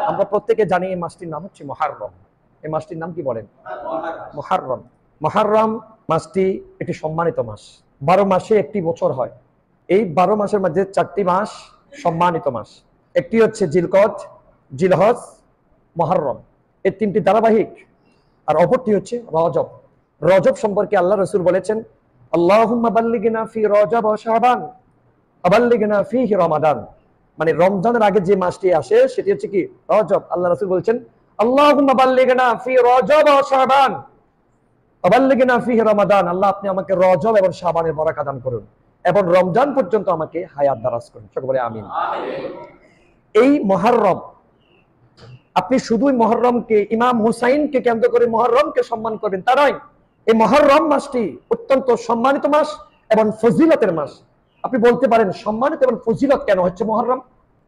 আমরা প্রত্যেকে জানি এই মাসটির নাম হচ্ছে মুহররম। এই মাসটির নাম কি বলেন? মুহররম। মুহররম মাসটি একটি সম্মানিত মাস। 12 মাসে একটি বছর হয়। এই 12 মাসের মধ্যে 4টি মাস সম্মানিত মাস। একটি হচ্ছে জিলকদ, জিলহজ, মুহররম, এই 3টি ধারাবাহিক। আর অপরটি হচ্ছে রজব। রজব সম্পর্কে আল্লাহ রাসূল বলেছেন, আল্লাহুম্মা বাল্লিগনা ফি রজব ওয়া শাবান আবাল্লিগনা ফিহি রমাদান। মানে রমজানের আগে যে মাসটি আসে সেটি হচ্ছে কি? রজব। আল্লাহ রাসূল বলেছেন, আল্লাহুম্মা বাল্লিগনা ফি রজব ওয়া শাবান আবাল্লিগনা ফিহি রমাদান। আল্লাহ আপনি আমাকে রজব এবং শাবানের বরাকা দান করুন এবং রমজান পর্যন্ত আমাকে হায়াত দারাজ করুন। সকলে বলে আমিন। এই মুহররম, আপনি শুধুই মুহররমকে, ইমাম হুসাইনকে কেন্দ্র করে মুহররমকে সম্মান করবেন তা নয়। এই মুহররম মাসটি অত্যন্ত সম্মানিত মাস এবং ফজিলতের মাস। আপনি বলতে পারেন সম্মানিত এবং ফজিলত কেন হচ্ছে মুহররম?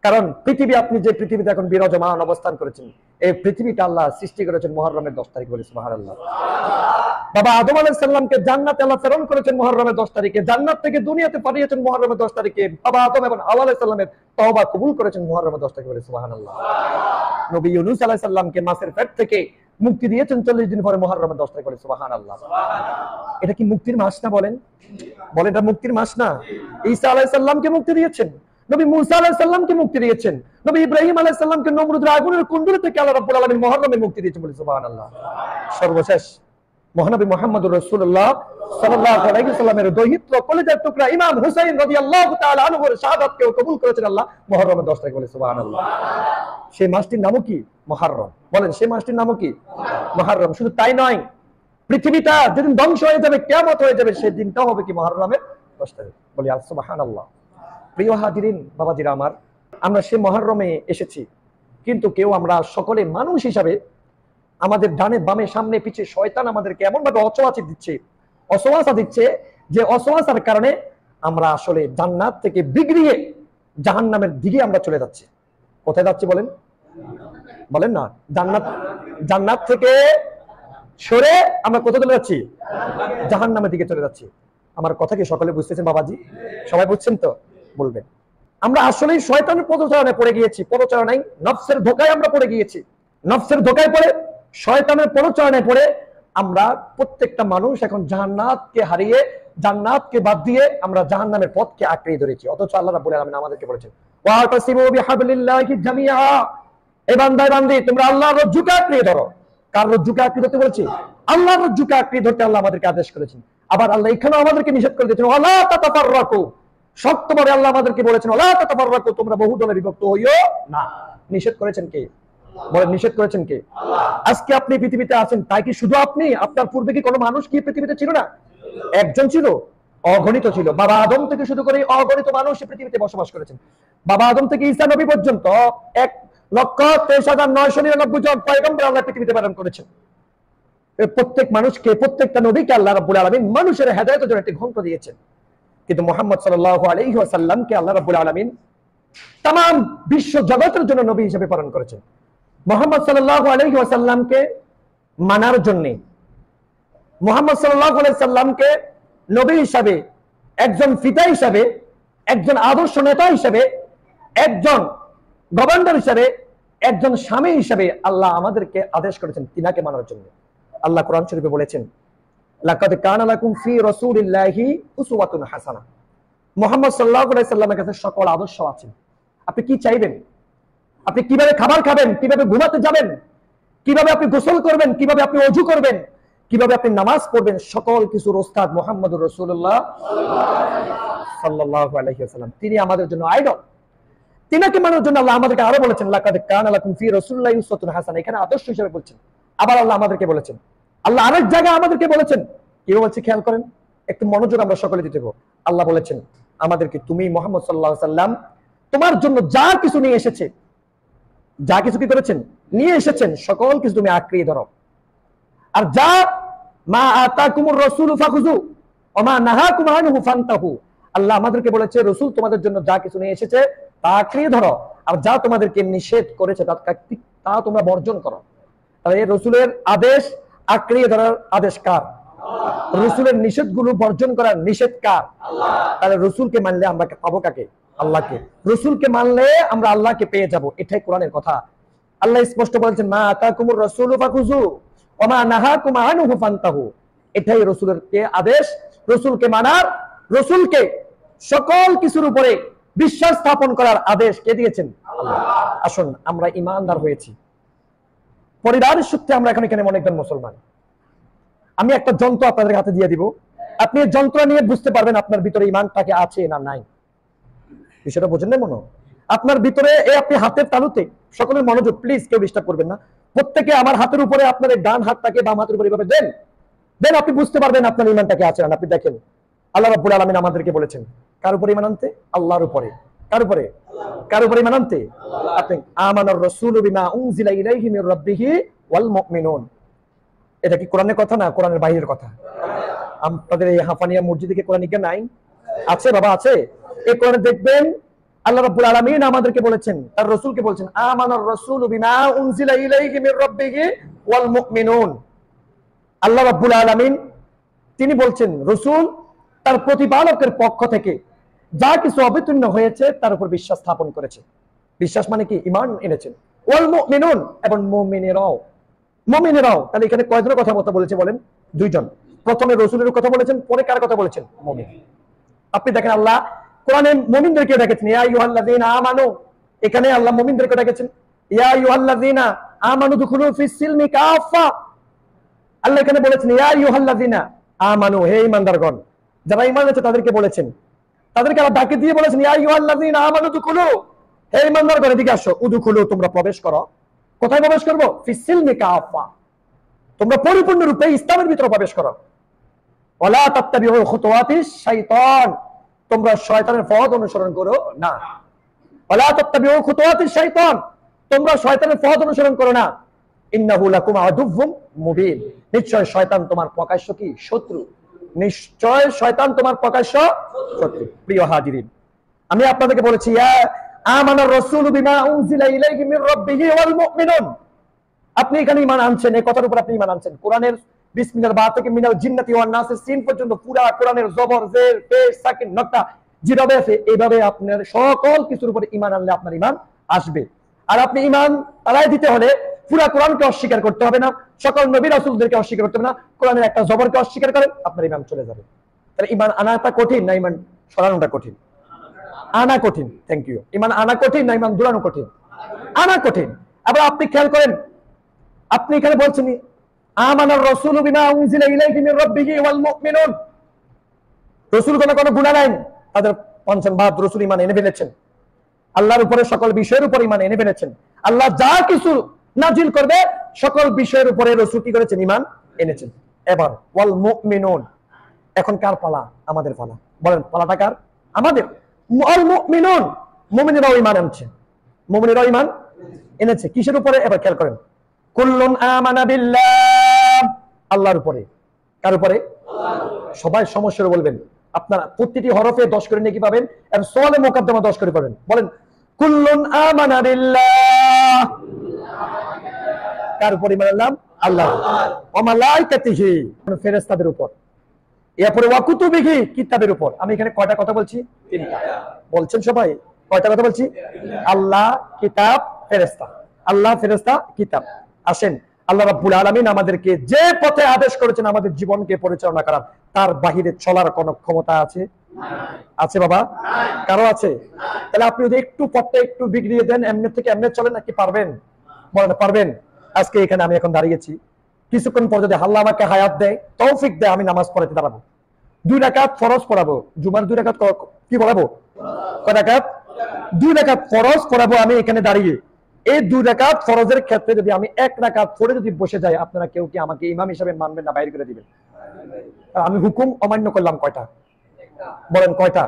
কারণ পৃথিবী, আপনি যে পৃথিবীতে এখন বিরাজমান অবস্থান করেছেন, এই পৃথিবীটা আল্লাহ সৃষ্টি করেছেন মুহররমের 10 তারিখ। বলে সুবহানাল্লাহ। বাবা আদম আলাইহিস সালামকে জান্নাতে আল্লাহ প্রেরণ করেছেন মুহররমের 10 তারিখে। জান্নাত থেকে দুনিয়াতে পাঠিয়েছেন মুহররমের 10 তারিখে। বাবা আদম এবং হাওয়া আলাইহিস সালামের তওবা কবুল করেছেন মুহররমের 10 তারিখে। বলে সুবহানাল্লাহ। নবী ইউনূস আলাইহিস সালামকে মাছের পেট থেকে মুক্তি দিয়েছেন 40 দিন পরে মুহররমের 10 তারিখে। বলে সুবহানাল্লাহ। এটা কি মুক্তির মাস না? বলেন বলেন, এটা মুক্তির মাস না? ঈসা আলাইহিস সালামকে মুক্তি দিয়েছেন, নবী মুসা আলাইহিস সালামকে মুক্তি দিয়েছেন, নবী ইব্রাহিম আলাইহিস সালামকে নমরুদের আগুনের কুণ্ডলী থেকে আল্লাহ রাব্বুল আলামিন মুহররমে মুক্তি দিয়েছেন। বলে সুবহানাল্লাহ। সর্বশেষ মহানবী মুহাম্মদুর রাসূলুল্লাহ সাল্লাল্লাহু আলাইহি ওয়াসাল্লামের দহিত্র কলিজার টুকরা ইমাম হুসাইন রাদিয়াল্লাহু তাআলা আনহুর শাহাদাতকেও কবুল করেছেন আল্লাহ মুহররমের 10 তারিখে। বলে সুবহানাল্লাহ। সেই মাসটির নামও কি? মুহররম। বলেন, সেই মাসটির নামও কি? মুহররম। শুধু তাই নয়, পৃথিবীটা যেদিন ধ্বংস হয়ে যাবে, কিয়ামত হয়ে যাবে, সেই দিনটাও হবে কি? মুহররমের 10 তারিখ। বলি সুবহানাল্লাহ। প্রিয় হাজিরিন, বাবাজিরা আমার, আমরা সেই মুহররমে এসেছি, কিন্তু কেউ, আমরা সকলে মানুষ হিসাবে আমাদের ডানে বামে সামনে পিছে শয়তান আমাদেরকে এমন ভাবে অসওয়াসা দিচ্ছে যে অসওয়াসার কারণে আমরা আসলে জান্নাত থেকে বিগড়িয়ে জাহান্নামের দিকে আমরা চলে যাচ্ছি। কোথায় যাচ্ছি বলেন? বলেন না। জান্নাত থেকে সরে আমরা কোথায় চলে যাচ্ছি? জাহান্নামের দিকে চলে যাচ্ছি। আমার কথা কি সকলে বুঝতেছেন বাবাজি? সবাই বুঝছেন তো? বলবেন। আমরা আসলেই শয়তানের প্ররোচনায় পড়ে গিয়েছি। প্ররোচনায়, নফসের ধোঁকায় আমরা পড়ে গিয়েছি। নফসের ধোঁকায় পড়ে, শয়তানের প্ররোচনায় পড়ে আমরা প্রত্যেকটা মানুষ এখন জান্নাতকে হারিয়ে, জান্নাতকে বাদ দিয়ে আমরা জাহান্নামের পথকে আঁকড়ে ধরেছি। অথচ আল্লাহ রাব্বুল আলামিন আমাদেরকে বলেছেন, ওয়াতাসিমু বিহাবলিল্লাহি জামিআ। এই বান্দা-বান্দি, তোমরা আল্লাহর রজ্জুকে আঁকড়ে ধরো। কার রজ্জুকে আঁকড়ে ধরতে বলেছি? আল্লাহর রজ্জুকে আঁকড়ে ধরতে আল্লাহ আমাদেরকে আদেশ করেছেন। আবার আল্লাহ এখানেও আমাদেরকে নিষেধ করে দিয়েছেন, ওয়ালা তাতাফাররাকু। শক্তভাবে আল্লাহ আমাদেরকে বলেছেন, ওয়ালা তাতাফাররাকু, তোমরা বহু দলে বিভক্ত হইও না। নিষেধ করেছেন কে? বলেন, নিষেধ করেছেন কে? আল্লাহ। আজকে আপনি পৃথিবীতে আছেন, তাই কি শুধু আপনি? আপনার পূর্বে কি কোনো মানুষ কি পৃথিবীতে ছিল না? একজন ছিল, অগণিত ছিল। বাবা আদম থেকে শুরু করে অগণিত মানুষ পৃথিবীতে বসবাস করেছেন। বাবা আদম থেকে ঈসা নবী পর্যন্ত 1,23,999 জন পয়গম্বর আল্লাহ পৃথিবীতে প্রেরণ করেছেন। প্রত্যেক মানুষকে, প্রত্যেকটা নবীকে আল্লাহ রাব্বুল আলামিন মানুষের হেদায়েতের জন্য একটি গ্রন্থ দিয়েছেন। কিন্তু মুহাম্মদ সাল্লাল্লাহু আলাইহি ওয়াসাল্লামকে আল্লাহ রাব্বুল আলামিন তামাম বিশ্ব জগতের জন্য নবী হিসেবে প্রেরণ করেছেন। মুহাম্মদ সাল্লাল্লাহু আলাইহি ওয়াসাল্লামকে মানার জন্য, মুহাম্মদ সাল্লাল্লাহু আলাইহি ওয়াসাল্লামকে নবী হিসাবে, একজন পিতা হিসাবে, একজন আদর্শ নেতা হিসাবে, একজন গভর্নর হিসাবে, একজন স্বামী হিসাবে আল্লাহ আমাদেরকে আদেশ করেছেন তিনাকে মানার জন্য। আল্লাহ কোরআন শরীফে বলেছেন, লাকাদ কানা লাকুম ফি রাসূলিল্লাহি উসওয়াতুন হাসানাহ। মুহাম্মদ সাল্লাল্লাহু আলাইহি ওয়াসাল্লামের কাছে সকল আদর্শ আছে। আপনি কি চাইবেন? আপনি কিভাবে খাবার খাবেন, কিভাবে ঘুমাতে যাবেন, কিভাবে আপনি গোসল করবেন, কিভাবে আপনি ওযু করবেন, কিভাবে আপনি নামাজ পড়বেন, সকল কিছুর ওস্তাদ মুহাম্মদুর রাসূলুল্লাহ সাল্লাল্লাহু আলাইহি ওয়াসাল্লাম। তিনি আমাদের জন্য আইডল। তিনাকে মানার জন্য আল্লাহ আমাদেরকে আরো বলেছেন, লাকাদ কানা লাকুম ফি রাসূলিল্লাহি উসওয়াতুন হাসানাহ। এখানে আদর্শ হিসেবে বলছেন। আবার আল্লাহ আমাদেরকে বলেছেন, আল্লাহ আরেক জায়গায় আমাদেরকে বলেছেন, কি বলছে খেয়াল করেন, একটু মনোযোগ আমরা সকলে দিতে হবে। আল্লাহ বলেছেন আমাদেরকে, তুমি মুহাম্মদ সাল্লাল্লাহু আলাইহি ওয়াসাল্লাম তোমার জন্য যা কিছু নিয়ে এসেছে, যা কিছু কি করেছেন? নিয়ে এসেছেন, সকল কিছু তুমি আঁকড়িয়ে ধরো। আর যা মা আতাকুমুর রাসূলু ফাখুযু ওয়া মা নাহাকুম আনহু ফান্তাহু। আল্লাহ আমাদেরকে বলেছে, রাসূল তোমাদের জন্য যা কিছু নিয়ে এসেছে তা আঁকড়িয়ে ধরো, আর যা তোমাদেরকে নিষেধ করেছে তা তোমরা বর্জন করো। তাহলে এই রাসূলের আদেশ আঁকড়িয়ে ধরার আদেশ কার? রাসূলের নিষেধগুলো বর্জন করার নিষেধ কার? আল্লাহ। তাহলে রাসূলকে মানলে আমরা পাবো কাকে? আল্লাহকে। রাসূলকে মানলে আমরা আল্লাহকে পেয়ে যাব, এটাই কোরআনের কথা। আল্লাহ স্পষ্ট বলেছেন, মা আতাকুমুর রাসূলু ফাখুযু ওয়া মা নাহাকুম আনহু ফান্তাহু। এটাই রাসূলের আদেশ, রাসূলকে মানার, রাসূলকে সকল কিছুর উপরে বিশ্বাস স্থাপন করার আদেশ কে দিয়েছেন? আল্লাহ। আসুন আমরা ঈমানদার হয়েছি, পরিবারের সূত্রে আমরা এখন এখানে অনেকজন মুসলমান। আমি একটা যন্ত্র আপনাদের হাতে দিয়ে দিব, আপনি এই যন্ত্র নিয়ে বুঝতে পারবেন আপনার ভিতরে ঈমানটাকে আছে না নাই। বিষয়টা বোঝেন না মনে? আপনার ভিতরে আপনি হাতের তালুতে, সকলের মনোযোগ প্লিজ, কেউ ডিস্টার্ব করবেন না। প্রত্যেকে আমার হাতের উপরে আপনার ডান হাতটাকে বাম হাতের উপরে এভাবে দেন, দেন আপনি বুঝতে পারবেন আপনার ঈমানটাকে আছে না। আপনি দেখেন আল্লাহ রাব্বুল আলামিন আমাদেরকে বলেছেন কার উপরে ঈমান আনতে? আল্লাহর উপরে। কার উপরে? কার উপরে ঈমান আনতে? আপনি আমানার রাসূলু বিমা উনজিলা ইলাইহি মির রাব্বিহি ওয়াল মুমিনুন। এটা কি কোরআনের কথা না কোরআনের বাইরের কথা? আপনাদের এই হাফানিয়া মসজিদে কি কোরআন নাই? আছে বাবা, আছে। এই কোরআনে দেখবেন আল্লাহ রাব্বুল আলামিন আমাদেরকে বলেছেন, তার রাসূলকে বলেছেন, আমানার রাসূলু বিমা উনজিলা ইলাইহি মির রাব্বিহি ওয়াল মুমিনুন। আল্লাহ রাব্বুল আলামিন তিনি বলছেন রাসূল তার প্রতিপালকের পক্ষ থেকে যা কিছু অবতীর্ণ হয়েছে তার উপর বিশ্বাস স্থাপন করেছে। বিশ্বাস মানে কি? ঈমান এনেছেন। ওয়াল মুমিনুন, এবং মুমিনেরাও। মুমিনেরাও, তাহলে এখানে কয়জনের কথা বলেছে বলেন? দুইজন। প্রথমে রাসূলের কথা বলেছেন, পরে কার কথা বলেছেন? মুমিন। আপনি দেখেন আল্লাহ কোরআনে মুমিনদেরকে ডেকেছেন, ইয়া আইয়ুহাল্লাযীনা আমানু। এখানে আল্লাহ মুমিনদেরকে ডেকেছেন, ইয়া আইয়ুহাল্লাযীনা আমানু দুখুলু ফিস সিলমি কাফা। আল্লাহ এখানে বলেছেন ইয়া আইয়ুহাল্লাযীনা আমানু, হে ঈমানদারগণ। যারা ঈমান এনেছে তাদেরকে বলেছেন, তাদেরকে আল্লাহ ডাকে দিয়ে বলেছেন ইয়া আইয়ুহাল্লাযীনা আমানু দুখুলু, হে ঈমানদারগণ এদিকে আসো, উদখুলু তোমরা প্রবেশ করো। কোথায় প্রবেশ করব? ফিস সিলমি কাফা, তোমরা পরিপূর্ণরূপে ইসলামের ভিতরে প্রবেশ করো। ওয়ালা তাত্তাবিউ খুতুওয়াতিশ শাইতান, তোমরা শয়তানের পথ অনুসরণ করো না। ওয়ালা তাত্তাবিউ খুতুওয়াতিশ শাইতান, তোমরা শয়তানের পথ অনুসরণ করো না। ইন্নাহু লাকুম আদুউম মুবিন, নিশ্চয় শয়তান তোমার প্রকাশ্য কি? শত্রু। নিশ্চয় শয়তান তোমার প্রকাশ্য শত্রু। প্রিয় হাজিরিন, আমি আপনাদেরকে বলেছি ইয়া আমানার রাসূলু বিমা উনজিলা ইলাইহি মির রাব্বিহি ওয়াল মুমিনুন। আপনি এখানে ঈমান আনছেন, এই কথার উপর আপনি ঈমান আনছেন। কোরআনের বিসমিল্লাহ বা থেকে মিনাল জিন্নাতি ওয়ান নাসের সিন পর্যন্ত পুরা কোরআনের জবর জের পেশ সাকিন নকতা যেভাবে আছে এইভাবে আপনার সকল কিছুর উপরে ঈমান আনলে আপনার ঈমান আসবে। আর আপনি ঈমান তালাই দিতে হলে পুরা কোরআনকে অস্বীকার করতে হবে না, সকল নবী রাসূলদেরকে অস্বীকার করতে হবে না, কোরআনের একটা জবরকে অস্বীকার করেন, আপনার ঈমান চলে যাবে। তাহলে ঈমান আনাটা কঠিন না ঈমান সরানোটা কঠিন? আনা কঠিন। Thank you. ঈমান আনা কঠিন না ঈমান দুলানো কঠিন? আনা কঠিন। আবার আপনি খেয়াল করেন, আপনি এখানে বলছেন আমানার রাসূলু বিমা উনজিলা ইলাইহি মির রাব্বিহি ওয়াল মুমিনুন। রাসূল কোনো গুনাহ নাই, তাদের পঞ্চম ভাব রাসূল ঈমান এনে ফেলেছেন, আল্লাহর উপরে সকল বিষয়ের উপর ঈমান এনে ফেলেছেন। আল্লাহ যা কিছু নাজিল করবে সকল বিষয়ের উপরে রাসূল কি করেছেন? ঈমান এনেছেন। এবার ওয়াল মুমিনুন, এখন কার পালা? আমাদের পালা। বলেন পালাটা কার? আমাদের। ওয়াল মুমিনুন, মুমিনেরাও ঈমান আনছে, মুমিনেরাও ঈমান এনেছে। কিসের উপরে? এবার খেয়াল করেন, কুল্লুন আমানা বিল্লাহ, আল্লাহর উপরে। কার উপরে? সবাই সমস্যার বলবেন, আপনারা প্রতিটি হরফে 10 করে নেকি পাবেন, এবং সোয়ালে মুকাদ্দমা 10 করে পাবেন। বলেন কুল্লুন আমানা বিল্লাহ, কার উপরে ঈমান আনলাম? আল্লাহ। ওয়া মালাইকাতিহি, ফেরেশতাদের উপর। এরপরে ওয়া কুতুবিহি, কিতাবের উপর। আমি এখানে কয়টা কথা বলছি? 3টা। বলছেন সবাই কয়টা কথা বলছি? আল্লাহ, কিতাব, ফেরেশতা। আল্লাহ, ফেরেশতা, কিতাব। আসেন আল্লাহ রাব্বুল আলামিন আমাদেরকে যে পথে আদেশ করেছেন আমাদের জীবনকে পরিচালনা করার, তার বাহিরে চলার কোনো ক্ষমতা আছে? আছে বাবা? কারো আছে? তাহলে আপনি যদি একটু পথটা একটু বিগড়িয়ে দেন, এমনি থেকে এমনি চলেন নাকি পারবেন? বলেন পারবেন? আজকে এখানে আমি এখন দাঁড়িয়েছি, কিছুক্ষণ পর যদি আল্লাহ আমাকে হায়াত দেয়, তৌফিক দেয়, আমি নামাজ পড়াতে দাঁড়াবো। 2 রাকাত ফরজ পড়াবো, জুমার 2 রাকাত কি পড়াবো? কয় রাকাত? 2 রাকাত ফরজ পড়াবো আমি এখানে দাঁড়িয়ে। এই 2 রাকাত ফরজের ক্ষেত্রে যদি আমি 1 রাকাত পড়ে যদি বসে যাই, আপনারা কেউ কি আমাকে ইমাম হিসেবে মানবেন না বাইর করে দিবেন? আমি হুকুম অমান্য করলাম কয়টা? বলেন কয়টা?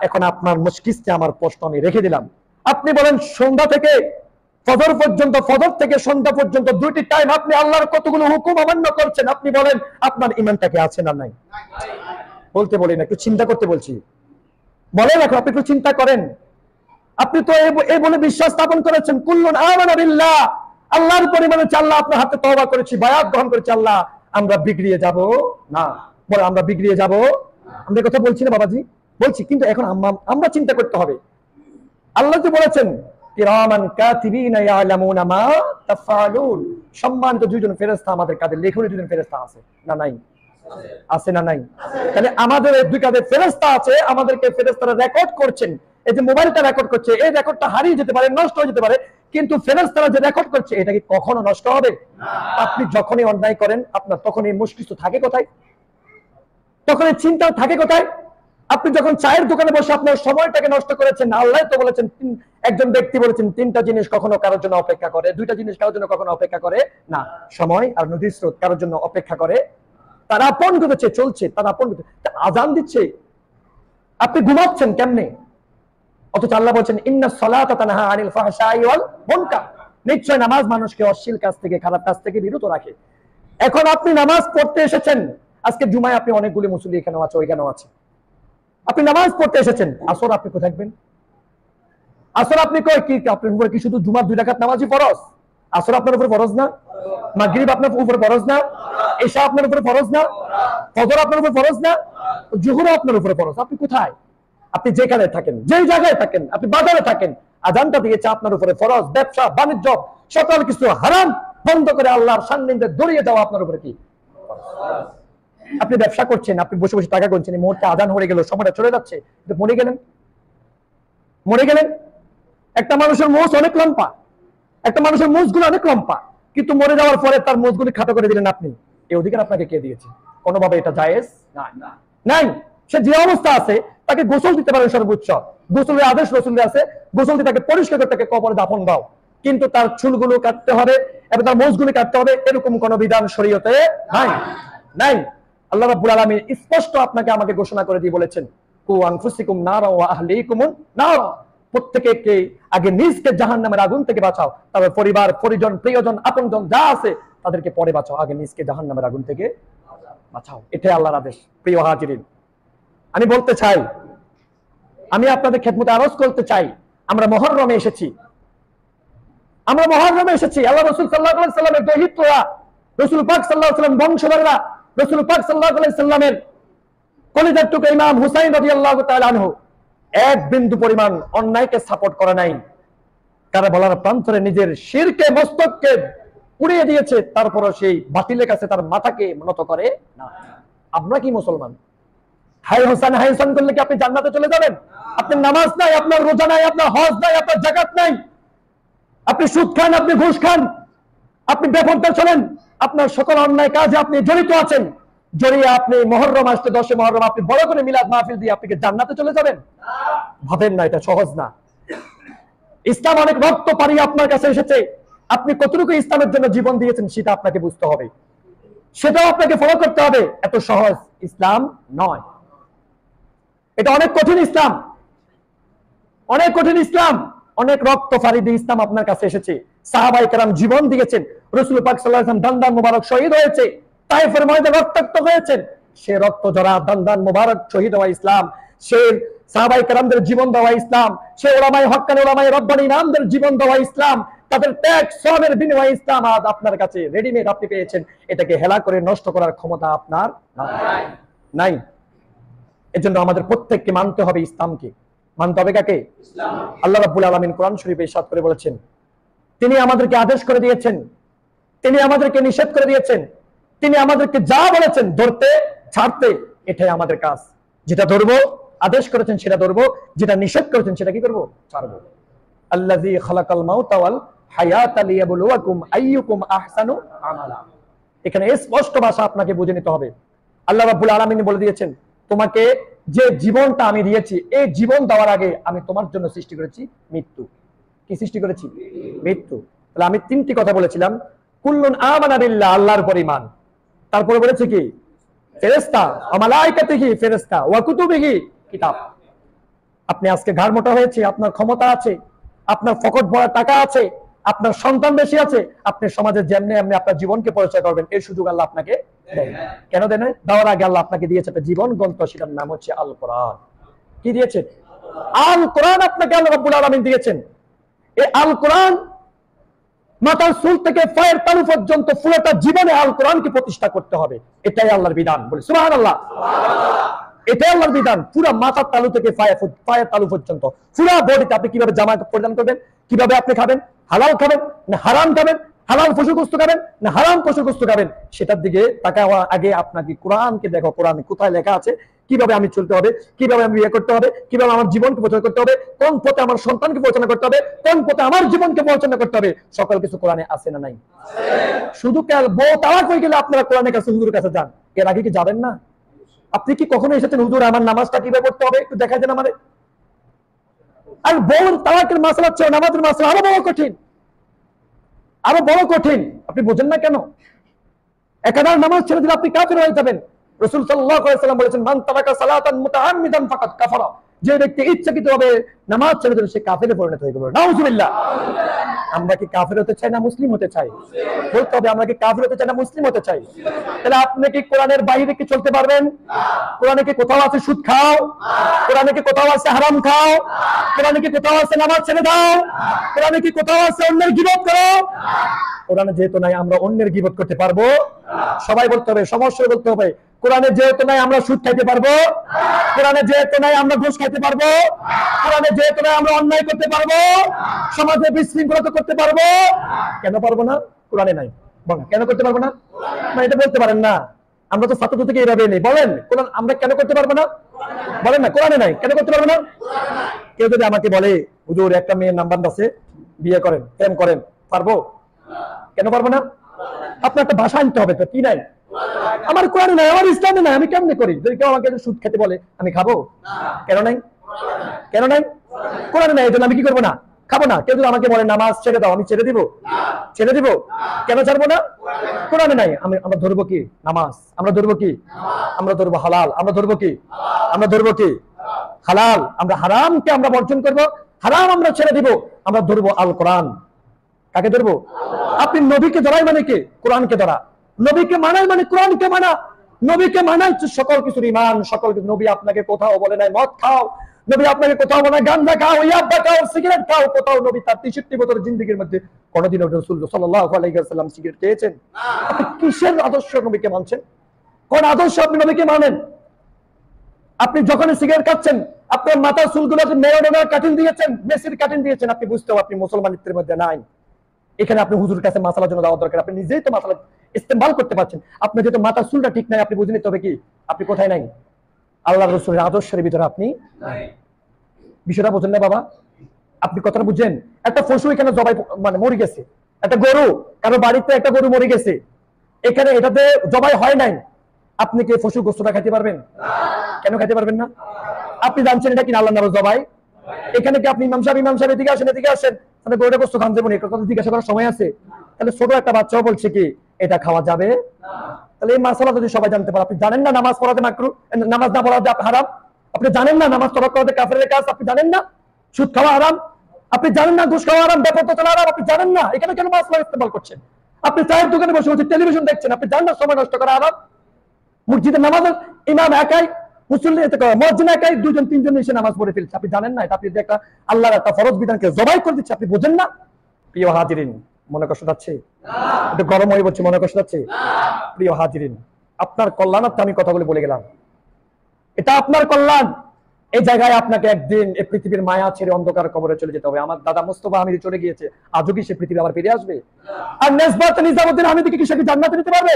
এখন আপনার মস্তিষ্কে আমার প্রশ্ন আমি রেখে দিলাম। আপনি বলেন সন্ধ্যা থেকে ফজর পর্যন্ত, ফজর থেকে সন্ধ্যা পর্যন্ত 2টি টাইম আপনি আল্লাহর কতগুলো হুকুম অমান্য করছেন, আপনি বলেন আপনার ঈমানটাকে আছে না নাই? বলতে বলি না, একটু চিন্তা করতে বলছি। বলেন এখন আপনি একটু চিন্তা করেন। আপনি তো এই বলে বিশ্বাস স্থাপন করেছেন কুল্লুন আমানা বিল্লাহ, আল্লাহর উপরে মানে আল্লাহ আপনার হাতে তওবা করেছি, বায়াত গ্রহণ করেছি, আল্লাহ আমরা বিগড়িয়ে যাব না। বলে আমরা বিগড়িয়ে যাব? আমরা কথা বলছি না বাবাজি? বলছি, কিন্তু এখন আমরা চিন্তা করতে হবে। আল্লাহ তো বলেছেন কিরামান কাতিবিনা ইয়ালামুনা মা তাফআলুন। সম্মানিত দুইজন ফেরেশতা আমাদের কাঁধে, লেখনী দুইজন ফেরেশতা আছে না নাই? আছে না নাই? তাহলে আমাদের দুই কাঁধে ফেরেশতা আছে, আমাদেরকে ফেরেশতারা রেকর্ড করছেন। এই যে মোবাইলটা রেকর্ড করছে, এই রেকর্ডটা হারিয়ে যেতে পারে, নষ্ট হয়ে যেতে পারে, কিন্তু ফেরেশতারা যে রেকর্ড করছে এটা কি কখনো নষ্ট হবে? আপনি যখনই অন্যায় করেন আপনার তখনই মস্তিষ্ক থাকে কোথায়? তখন এই চিন্তা থাকে কোথায়? আপনি যখন চায়ের দোকানে বসে আপনার সময়টাকে নষ্ট করেছেন, আল্লাহ তো বলেছেন, একজন ব্যক্তি বলেছেন তিনটা জিনিস কখনো কারোর জন্য অপেক্ষা করে, দুইটা জিনিস কারোর জন্য কখনো অপেক্ষা করে না, সময় আর নদীর স্রোত কারোর জন্য অপেক্ষা করে। তারা আপন করেছে, চলছে, তারা আপন আজান দিচ্ছে, আপনি ঘুমাচ্ছেন কেমনে? অথচ আল্লাহ বলছেন ইন্নাস সালাতা তানহা আনিল ফাহশাই ওয়াল মুনকার, নিশ্চয় নামাজ মানুষকে অশ্লীল কাজ থেকে, খারাপ কাজ থেকে বিরত রাখে। এখন আপনি নামাজ পড়তে এসেছেন, আজকে জুমায় আপনি অনেকগুলি মুসল্লি এখানেও আছে, ওইখানেও আছে, আপনি নামাজ পড়তে এসেছেন, আসর আপনি কোথায় থাকবেন? আসর আপনি কই কি আপনার উপরে কি শুধু জুমার 2 রাকাত নামাজই ফরজ? আসর আপনার উপর ফরজ না? মাগরিব আপনার উপর ফরজ না? ইশা আপনার উপর ফরজ না? ফজর আপনার উপর ফরজ না? জোহর আপনার উপর ফরজ। আপনি কোথায়? আপনি যেখানে থাকেন, যেই জায়গায় থাকেন, আপনি বাজারে থাকেন, আযানটা দিয়েছে আপনার উপরে ফরজ। ব্যবসা বাণিজ্য সকল কিছু হারাম বন্ধ করে আল্লাহর সান্নিধ্যে দৌড়িয়ে যাওয়া আপনার উপরে কি ফরজ। আপনি ব্যবসা করছেন, আপনি বসে বসে টাকা গুনছেন, এই মুহূর্তে আযান হয়ে গেল, সময়টা চলে যাচ্ছে, মরে গেলেন, মরে গেলেন। একটা মানুষের মোষ অনেক লম্বা, একটা মানুষের মোষগুলো অনেক লম্বা, কিন্তু মরে যাওয়ার পরে তার মোষগুলি খাটো করে দিলেন আপনি, এই অধিকার আপনাকে কে দিয়েছে? কোনোভাবে এটা জায়েজ নাই। সে যে অবস্থা আছে তাকে গোসল দিতে পারেন, সর্বোচ্চ গোসলের আদেশ রাসূলের আছে, গোসল দিয়ে তাকে পরিষ্কার করে তাকে কবরে দাফন দাও, কিন্তু তার চুলগুলো কাটতে হবে এবং তার মোষগুলি কাটতে হবে, এরকম কোন বিধান শরীয়তে নাই, নাই। আল্লাহ রাব্বুল আলামিন স্পষ্ট আপনাকে আমাকে ঘোষণা করে দিয়ে বলেছেন, কু আনফুসিকুম নারা ওয়া আহলিকুমুন নার, প্রত্যেককে আগে নিজকে জাহান্নামের আগুন থেকে বাঁচাও, তারপর পরিবার, পরিজন, প্রিয়জন, আপনজন যা আছে তাদেরকে পরে বাঁচাও, আগে নিজকে জাহান্নামের আগুন থেকে বাঁচাও। এটাই আল্লাহর আদেশ। প্রিয় হাজিরিন, আমি বলতে চাই, আমি আপনাদের খেদমতে আরজ করতে চাই, আমরা মুহররমে এসেছি, আমরা মুহররমে এসেছি। আল্লাহ রাসূল সাল্লাল্লাহু আলাইহি সাল্লামের দহিত্ররা, রাসূল পাক সাল্লাল্লাহু আলাইহি সাল্লাম বংশধররা, রাসূল পাক সাল্লাল্লাহু আলাইহি সাল্লামের কলিজার টুকরা ইমাম হুসাইন রাদিয়াল্লাহু তাআলা আনহু এক বিন্দু পরিমাণ অন্যায়কে সাপোর্ট করে নাই। কারবালার প্রান্তরে নিজের শিরকে, মস্তককে উড়িয়ে দিয়েছে, তারপরও সেই বাতিলের কাছে তার মাথাকে নত করে না। আমরা কি মুসলমান? হাই হোসেন হাই হোসেন করলে কি আপনি জান্নাতে চলে যাবেন? আপনার নামাজ নাই, আপনার রোজা নাই, আপনার হজ নাই, আপনার যাকাত নাই, আপনি সুদ খান, আপনি ঘুষ খান, আপনি বেপরদা চলেন, আপনার সকল অন্যায় কাজে আপনি জড়িত আছেন, জড়িয়ে আপনি মুহররম আসতে 10 মুহররম আপনি বড় করে মিলাদ মাহফিল দিয়ে আপনি কি জান্নাতে চলে যাবেন? ভাবেন না, এটা সহজ না। ইসলাম অনেক রক্ত পাড়িয়ে আপনার কাছে এসেছে, আপনি কতটুকু ইসলামের জন্য জীবন দিয়েছেন সেটা আপনাকে বুঝতে হবে, সেটাও আপনাকে ফলো করতে হবে। এত সহজ ইসলাম নয়, এটা অনেক কঠিন ইসলাম, অনেক কঠিন ইসলাম, অনেক রক্ত ফাড়ি দিয়ে ইসলাম আপনার কাছে এসেছে। সাহাবায়ে কেরাম জীবন দিয়েছেন, রাসূল পাক সাল্লাল্লাহু আলাইহি ওয়াসাল্লাম দান মুবারক শহীদ হয়েছে, তায়েফের ময়দানে রক্তাক্ত হয়েছেন, সে রক্ত ঝরা দান মুবারক শহীদ হওয়া ইসলাম, সে সাহাবায়ে কেরামদের জীবন দেওয়া ইসলাম, সে উলামায়ে হক্কানি, উলামায়ে রব্বানী ইমামদের জীবন দেওয়া ইসলাম, তাদের ত্যাগ শ্রমের বিনিময়ে ইসলাম আজ আপনার কাছে রেডিমেড আপনি পেয়েছেন। এটাকে হেলা করে নষ্ট করার ক্ষমতা আপনার নাই। এজন্য আমাদের প্রত্যেককে মানতে হবে ইসলামকে। মানতে হবে কাকে? আল্লাহ রাব্বুল আলামিন কোরআন শরীফে ইরশাদ করে বলেছেন, তিনি আমাদেরকে আদেশ করে দিয়েছেন, তিনি আমাদেরকে নিষেধ করে দিয়েছেন, তিনি আমাদেরকে যা বলেছেন ধরতে ছাড়তে, এটাই আমাদের কাজ। যেটা ধরবো, আদেশ করেছেন সেটা ধরবো, যেটা নিষেধ করেছেন সেটা কি করবো? ছাড়বো। আল্লাযী খালাকাল মাউতা ওয়াল হায়াতা লিয়াবলুয়াকুম আইয়ুকুম আহসানু আমালা। এখানে স্পষ্ট ভাষা আপনাকে বুঝে নিতে হবে। আল্লাহ রাব্বুল আলামিন বলে দিয়েছেন, তোমাকে যে জীবনটা আমি দিয়েছি, এই জীবন দেওয়ার আগে আমি তোমার জন্য সৃষ্টি করেছি মৃত্যু। কি সৃষ্টি করেছি? মৃত্যু। তাহলে আমি 3টি কথা বলেছিলাম, কুল্লুন আমানা বিল্লাহ, আল্লাহর উপর ঈমান, তারপরে বলেছে কি? ফেরেশতা, ওয়া মালায়েকাতিহি, ফেরেশতা, ওয়া কুতুবিহি, কিতাব। আপনি আজকে ঘাড় মোটা হয়েছে, আপনার ক্ষমতা আছে, আপনার পকেট ভরা টাকা আছে, আপনার সন্তান বেশি আছে, আপনি সমাজে যেমনি এমনি আপনার জীবনকে পরিচয় করবেন, এই সুযোগ আল্লাহ আপনাকে দেন। কেন দেন? দেওয়ার আগে আল্লাহ আপনাকে দিয়েছে একটা জীবন গ্রন্থ, সেটার নাম হচ্ছে আল কোরআন। কি দিয়েছে? আল কোরআন আপনাকে আল্লাহ রাব্বুল আলামিন দিয়েছেন। এই আল কোরআন মাথার চুল থেকে পায়ের তালু পর্যন্ত পুরোটা জীবনে আল কোরআনকে প্রতিষ্ঠা করতে হবে, এটাই আল্লাহর বিধান। বলি সুবহানাল্লাহ। এটাই আল্লাহর বিধান। পুরো মাথার তালু থেকে পায়ের তালু পর্যন্ত পুরো বডিতে আপনি কিভাবে জামা পরিধান করবেন, কিভাবে আপনি খাবেন, হালাল খাবেন না হারাম খাবেন, হালাল পশুগ্রস্ত খাবেন না হারাম পশুগ্রস্ত খাবেন, সেটার দিকে তাকাওয়া আগে আপনাকে কোরআনকে দেখো, কোরআনে কোথায় লেখা আছে কিভাবে আমি চলতে হবে, কিভাবে আমি বিয়ে করতে হবে, কিভাবে আমার জীবনকে পরিচালনা করতে হবে, কোন পথে আমার সন্তানকে পরিচালনা করতে হবে, কোন পথে আমার জীবনকে পরিচালনা করতে হবে, সকল কিছু কোরআনে আছে না নাই? শুধু বউ তালাক হয়ে গেলে আপনারা কোরআনের কাছে, হুজুরের কাছে যান, এর আগে কি যাবেন না? আপনি কি কখনো এসেছেন হুজুর আমার নামাজটা কিভাবে করতে হবে একটু দেখাই দেন আমারে? আর বউর তালাকের মাসলা হচ্ছে নামাজের মাসলা আরো বড় কঠিন, আরো বড় কঠিন। আপনি বোঝেন না কেন? একাধার নামাজ ছেড়ে দিলে আপনি কাফের হয়ে যাবেন। রাসূল সাল্লাল্লাহু আলাইহি ওয়াসাল্লাম বলেছেন, মান তারাকা সালাতান মুতাআম্মিদান ফাকাদ কাফারা, যে ব্যক্তি ইচ্ছাকৃতভাবে নামাজ ছেড়ে দিল সে কাফেরে পরিণত হয়ে গেল। নাউযুবিল্লাহ। আমরা কি কাফের হতে চাই না মুসলিম হতে চাই? বলতে হবে আমরা কি কাফের হতে চাই না মুসলিম হতে চাই? তাহলে আপনি কি কোরআনের বাইরে কি চলতে পারবেন? কোরআনে কি কোথাও আছে সুদ খাও? কোরআনে কি কোথাও আছে হারাম খাও? কোরআনে কি কোথাও আছে নামাজ ছেড়ে দাও? কোরআনে কি কোথাও আছে অন্যের গীবত করো? কোরআনে যেহেতু নাই আমরা অন্যের গীবত করতে পারবো? সবাই বলতে হবে, সমস্যা বলতে হবে। কোরআনে যেহেতু নাই আমরা সুদ খাইতে পারবো? কোরআনে যেহেতু নাই আমরা ঘুষ খাইতে পারবো? কোরআনে যেহেতু নাই আমরা অন্যায় করতে পারবো? সমাজে বিশৃঙ্খলা করতে পারবো? কেন পারবো না? কোরআনে নাই। বলেন কেন করতে পারবো না? এটা বলতে পারেন না। আমরা তো ছাত্র থেকে এইভাবে নেই। বলেন কোরআন আমরা কেন করতে পারবো না? বলেন না কোরআনে নাই, কেন করতে পারবো না? কেউ যদি আমাকে বলে হুজুর একটা মেয়ের নাম্বার আছে, বিয়ে করেন, প্রেম করেন, পারবো? কেন পারবো না? আপনার একটা ভাষা আনতে হবে তো, কি নাই? আমার কোরআনে নাই, আমার ইসলামে নাই, আমি কেমনে করি? যদি কেউ আমাকে সুদ খেতে বলে আমি খাবো? কেন নাই? কেন নাই? কোরআনে নাই, এই জন্য আমি কি করবো না? খাবো না। কেউ যদি আমাকে বলে নামাজ ছেড়ে দাও, আমি ছেড়ে দিব? ছেড়ে দিব? কেন ছাড়বো না? কোরআনে নাই। আমরা ধরবো কি? নামাজ। আমরা ধরবো কি? আমরা ধরবো হালাল। আমরা ধরবো কি? আমরা ধরবো কি? হালাল। আমরা হারামকে আমরা বর্জন করবো, হারাম আমরা ছেড়ে দিব। আমরা ধরবো আল কোরআন। কাকে ধরবো? আপনি নবীকে ধরাই মানে কি? কোরআনকে ধরা। নবীকে মানাই মানে কোরআনকে মানা। নবীকে মানাই সকল কিছুর ঈমান, সকল কিছু। নবী আপনাকে কোথাও বলে নাই মদ খাও, নবী আপনাকে কোথাও বলে গাঁজা খাও, ইয়াবা খাও, সিগারেট খাও। কোথাও নবী তার 63 বছরের জিন্দেগীর মধ্যে কোনদিন রাসূল সাল্লাল্লাহু আলাইহি ওয়াসাল্লাম সিগারেট খেয়েছেন? আপনি কিসের আদর্শ নবীকে মানছেন? কোন আদর্শ আপনি নবীকে মানেন? আপনি যখন সিগারেট খাচ্ছেন আপনার মাথার চুলগুলোকে মেরোডোনার কাটিং দিয়েছেন, মেসির কাটিং দিয়েছেন, আপনি বুঝতেও আপনি মুসলমানিত্বের মধ্যে নাই। এখানে আপনি হুজুরের কাছে মাসালার জন্য যাওয়া দরকার। আপনি নিজেই তো মাসালা ইস্তেমাল করতে পারছেন। আপনার যেহেতু মাথার চুলটা ঠিক নাই, আপনি বুঝে নিতে হবে কি আপনি কোথায় নাই? আল্লাহ রাসূলের আদর্শের ভিতরে আপনি বিষয়টা বোঝেন না বাবা? আপনি কথাটা বুঝেন? একটা পশু এখানে জবাই মানে মরে গেছে, একটা গরু কারো বাড়িতে একটা গরু মরে গেছে, এখানে এটাতে জবাই হয় নাই, আপনি কি পশু গোশতটা খেতে পারবেন? কেন খেতে পারবেন না? আপনি জানছেন এটা কি আল্লাহর নামে জবাই? এখানে কি আপনি ইমাম সাহেব এদিকে আসেন, এদিকে আসেন, মানে গরুটা গোশত খান যাবেন, এটা কথা জিজ্ঞাসা করার সময় আছে? তাহলে ছোট একটা বাচ্চাও বলছে কি এটা খাওয়া যাবে? তাহলে এই মাসালা যদি সবাই জানতে পারে, আপনি জানেন না নামাজ পড়াতে মাকরু, নামাজ না পড়াতে হারাম? আপনি জানেন না নামাজ তরক করাতে কাফেরের কাজ? আপনি জানেন না সুদ খাওয়া হারাম? আপনি জানেন না ঘুষ খাওয়া হারাম, বেপরোয়া চলা হারাম? আপনি জানেন না? এখানে কেন মাসালা ইস্তেমাল করছেন? আপনি চায়ের দোকানে বসে বসে টেলিভিশন দেখছেন, আপনি জানেন না সময় নষ্ট করা হারাম? মসজিদে নামাজ ইমাম একাই, মুসল্লি মসজিদ একাই 2-3 এসে নামাজ পড়ে ফেলছে, আপনি জানেন না? এটা আপনি একটা আল্লাহর একটা ফরজ বিধানকে জবাই করে দিচ্ছে, আপনি বোঝেন না? প্রিয় হাজিরিন, মনে কষ্ট যাচ্ছে? একটু গরম হয়ে বলছে, মনে কষ্ট যাচ্ছে? প্রিয় হাজিরিন, আপনার কল্যাণার্থে আমি কথাগুলো বলে গেলাম, এটা আপনার কল্যাণ। এই জায়গায় আপনাকে একদিন এই পৃথিবীর মায়া ছেড়ে অন্ধকার কবরে চলে যেতে হবে। আমার দাদা মোস্তফা হামিদ চলে গিয়েছে, আজও কি সে পৃথিবী আবার ফিরে আসবে? আর নেসবাত নিজামুদ্দিন হামিদকে কি সে জান্নাতে নিতে পারবে?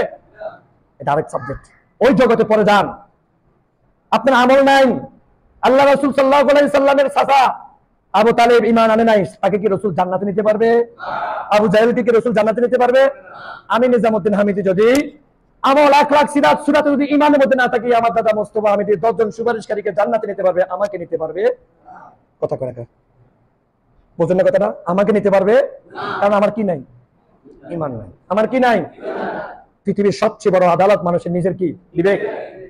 এটা আরেক সাবজেক্ট, ওই জগতে পড়ে যান। আপনার আমল নাই। আল্লাহ রাসূল সাল্লাল্লাহু আলাইহি সাল্লামের চাচা আবু তালেব ঈমান আনে নাই, তাকে কি রাসূল জান্নাতে নিতে পারবে? আবু জাহেলকে কি রাসূল জান্নাতে নিতে পারবে? আমি নিজামুদ্দিন হামিদি যদি আমল লাখ সিরাত সুরাতে যদি ঈমানের মধ্যে না থাকি, আমার দাদা মোস্তফা হামিদি 10 জন সুপারিশকারীকে জান্নাতে নিতে পারবে, আমাকে নিতে পারবে? কথা কয় না, বুঝেন না কথাটা? আমাকে নিতে পারবে না, কারণ আমার কি নাই? ঈমান নাই। আমার কি নাই? পৃথিবীর সবচেয়ে বড় আদালত মানুষের নিজের কি? বিবেক।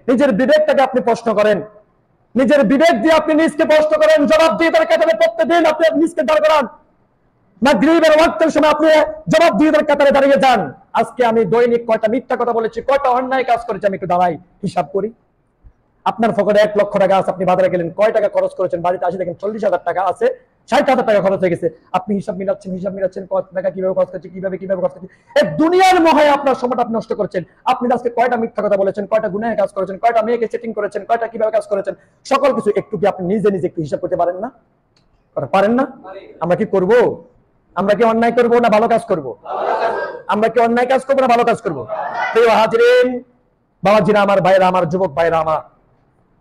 নিজের বিবেকটাকে আপনি প্রশ্ন করেন, নিজের বিবেক দিয়ে আপনি নিজকে প্রশ্ন করেন, জবাব দিয়ে তার কাতারে প্রত্যেকদিন আপনি নিজকে দাঁড় করান। মাগরিবের ওয়াক্তের সময় আপনি জবাব দিয়ে তার কাতারে দাঁড়িয়ে যান। আজকে আমি দৈনিক কয়টা মিথ্যা কথা বলেছি, কয়টা অন্যায় কাজ করেছি, আমি একটু দাঁড়াই হিসাব করি। আপনার পকেটে 1 লক্ষ টাকা আছে, আপনি বাজারে গেলেন, কয় টাকা খরচ করেছেন? বাড়িতে আসে দেখেন 40,000 টাকা আছে, 60,000 টাকা খরচ হয়ে গেছে। আপনি হিসাব মিলাচ্ছেন কত টাকা কিভাবে খরচ করছে, কিভাবে খরচ করছে। এই দুনিয়ার মোহে আপনার সময়টা আপনি নষ্ট করছেন। আপনি আজকে কয়টা মিথ্যা কথা বলেছেন, কয়টা গুনাহের কাজ করেছেন, কয়টা মেয়েকে সেটিং করেছেন, কয়টা কিভাবে কাজ করেছেন, সকল কিছু একটু কি আপনি নিজে একটু হিসাব করতে পারেন না? পারেন না? আমরা কি করব? আমরা কি অন্যায় করব না ভালো কাজ করব? আমরা কি অন্যায় কাজ করবো না ভালো কাজ করবো? প্রিয় হাজিরিন, বাবাজিরা আমার, ভাইরা আমার, যুবক ভাইরা আমার,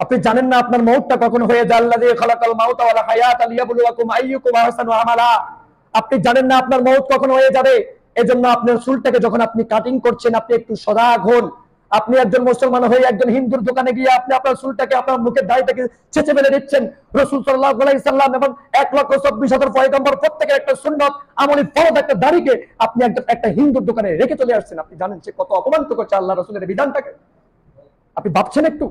আপনি জানেন না আপনার মউতটা কখন হয়ে যায়? আল্লাযী খালাকাল মাউতা ওয়াল হায়াতা লিয়াবলুয়াকুম আইয়ুকুম আহসানু আমালা। আপনি জানেন না আপনার মউত কখন হয়ে যাবে। এজন্য আপনার চুলটাকে যখন আপনি কাটিং করছেন, আপনি একটু সজাগ হন। আপনি একজন মুসলমান হয়ে একজন হিন্দুর দোকানে গিয়ে আপনি আপনার চুলটাকে, আপনার মুখের দাড়িটাকে ছেঁচে ফেলে দিচ্ছেন। রাসূল সাল্লাল্লাহু আলাইহি সাল্লাম এবং 1,24,000 পয়গম্বর প্রত্যেকের একটা সুন্নাত আমলি ফরজ একটা দাড়িকে আপনি একটা হিন্দুর দোকানে রেখে চলে আসছেন। আপনি জানেন সে কত অপমানিত করছে আল্লাহ রাসূলের বিধানটাকে? আপনি ভাবছেন একটু?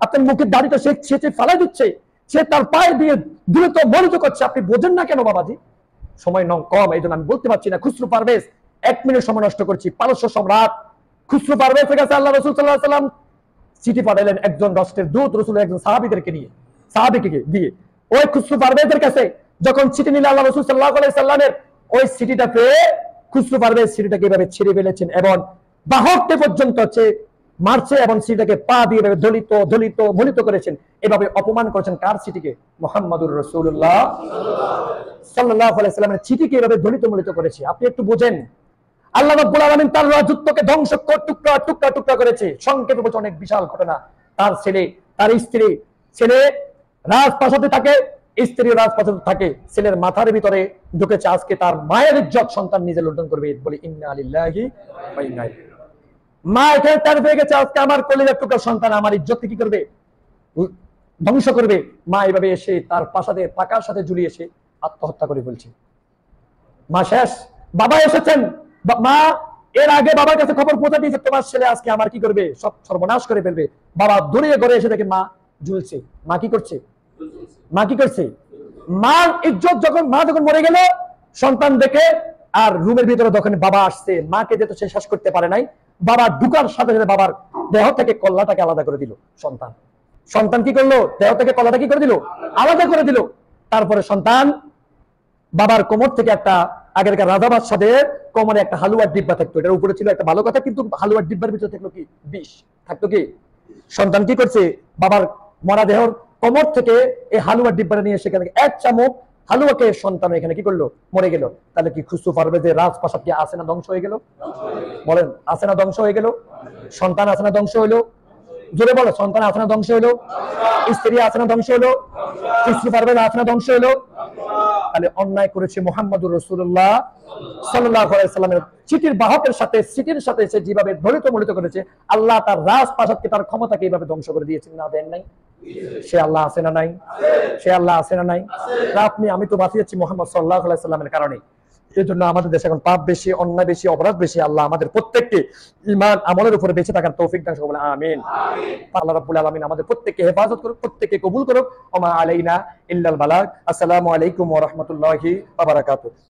আপনার মুখের দাড়িটা সে ছেঁচে ফেলা দিচ্ছে, সে তার পায়ে দিয়ে দ্রুত মনোযোগ করছে। আপনি বোঝেন না কেন বাবাজি? সময় কম, এই জন্য আমি বলতে পারছি না। খুসরু পারভেজ, 1 মিনিট সময় নষ্ট করছি। পারস্য সম্রাট খুসরু পারভেজের কাছে আল্লাহ রাসূল সাল্লাল্লাহু আলাইহি সাল্লাম চিঠি পাঠালেন একজন রাষ্ট্রের দূত, রাসূলের একজন সাহাবীদেরকে নিয়ে, সাহাবীকে দিয়ে। ওই খুসরু পারভেজের কাছে যখন চিঠি নিল আল্লাহ রাসূল সাল্লাল্লাহু আলাইহি সাল্লামের, ওই চিঠিটা পেয়ে খুসরু পারভেজ চিঠিটাকে এভাবে ছিঁড়ে ফেলেছেন এবং বাহককে পর্যন্ত মারছে এবং চিঠিটাকে পা দিয়ে দলিত দলিত মলিত করেছেন। এভাবে অপমান করেছেন কার চিঠিকে? মুহাম্মাদুর রাসূলুল্লাহ সাল্লাল্লাহু আলাইহি সাল্লামের চিঠিকে এভাবে দলিত মলিত করেছে। আপনি একটু বুঝেন, আল্লাহ রাব্বুল আলামিন তার রাজত্বকে ধ্বংস টুকরা টুকরা টুকরা করেছে। সংক্ষেপে বলছে অনেক বিশাল ঘটনা। তার ছেলে, তার স্ত্রী, ছেলে রাজপ্রাসাদে থাকে, স্ত্রী রাজপ্রাসাদে থাকে, ছেলের মাথার ভিতরে ঢুকেছে আজকে তার মায়ের ইজ্জত সন্তান নিজে লুণ্ঠন করবে। বলে ইন্না লিল্লাহি ওয়া ইন্না ইলাইহি। মা এখানে তার হয়ে গেছে, আজকে আমার কলিজার টুকরা সন্তান আমার ইজ্জত কি করবে? ধ্বংস করবে। মা এভাবে এসে তার প্রাসাদে পাকার সাথে ঝুলিয়ে এসে আত্মহত্যা করে বলছে। মা শেষ, বাবা এসেছেন। মা এর আগে বাবার কাছে খবর পৌঁছে দিয়েছে তোমার ছেলে আজকে আমার কি করবে, সব সর্বনাশ করে ফেলবে। বাবা দৌড়িয়ে ঘরে এসে দেখে মা ঝুলছে। মা কি করছে? মা কি করছে? মার ইজ্জত যখন, মা যখন মরে গেল, সন্তান দেখে আর রুমের ভিতরে যখন বাবা আসছে, মাকে যেহেতু সে শ্বাস করতে পারে নাই, বাবা ঢুকার সাথে সাথে বাবার দেহ থেকে কল্লাটাকে আলাদা করে দিল। সন্তান কি করলো? দেহ থেকে কল্লাটা কি করে দিল? আলাদা করে দিল। তারপরে সন্তান বাবার কোমর থেকে একটা, আগেরকার রাজা বাদশাদের কোমরে একটা হালুয়ার ডিব্বা থাকতো, এটার উপরে ছিল একটা ভালো কথা, কিন্তু হালুয়ার ডিব্বার ভিতরে থাকলো কি? বিষ থাকতো। কি সন্তান কি করছে? বাবার মরা দেহর কোমর থেকে এই হালুয়ার ডিব্বাটা নিয়ে সেখানে 1 চামচ হালুয়াকে সন্তান এখানে কি করলো? মরে গেল। তাহলে কি খুসরু পারভেজের রাজপ্রাসাদ কি আছে না ধ্বংস হয়ে গেল? বলেন, আছে না ধ্বংস হয়ে গেল? সন্তান আছে না ধ্বংস হইলো? জোরে বলো, সন্তান আছে না ধ্বংস হইলো? স্ত্রী আছে না ধ্বংস হইলো? খুসরু পারভেজ আছে না ধ্বংস হইলো? তাহলে অন্যায় করেছে মুহাম্মাদুর রাসূলুল্লাহ সাল্লাল্লাহু আলাইহি সাল্লামের চিঠির বাহকের সাথে, চিঠির সাথে সে যেভাবে দলিত মলিত করেছে, আল্লাহ তার রাজপ্রাসাদকে, তার ক্ষমতাকে এইভাবে ধ্বংস করে দিয়েছেন না দেন নাই? সে আল্লাহ আছে না নাই? সে আল্লাহ আছে না নাই? আপনি আমি তো বাঁচিয়েছি মুহাম্মদ সাল্লাল্লাহু আলাইহি সাল্লামের কারণে। এই জন্য আমাদের দেশে এখন পাপ বেশি, অন্যায় বেশি, অপরাধ বেশি। আল্লাহ আমাদের প্রত্যেককে ঈমান আমলের উপরে বেঁচে থাকার তৌফিক দান করুন, আমিন। আল্লাহ রাব্বুল আলামিন আমাদের প্রত্যেককে হেফাজত করুক, প্রত্যেককে কবুল করুক। ওয়া মা আলাইনা ইল্লাল বালাগ। আসসালামু আলাইকুম ওয়া রাহমাতুল্লাহি ওয়া বারাকাতুহু।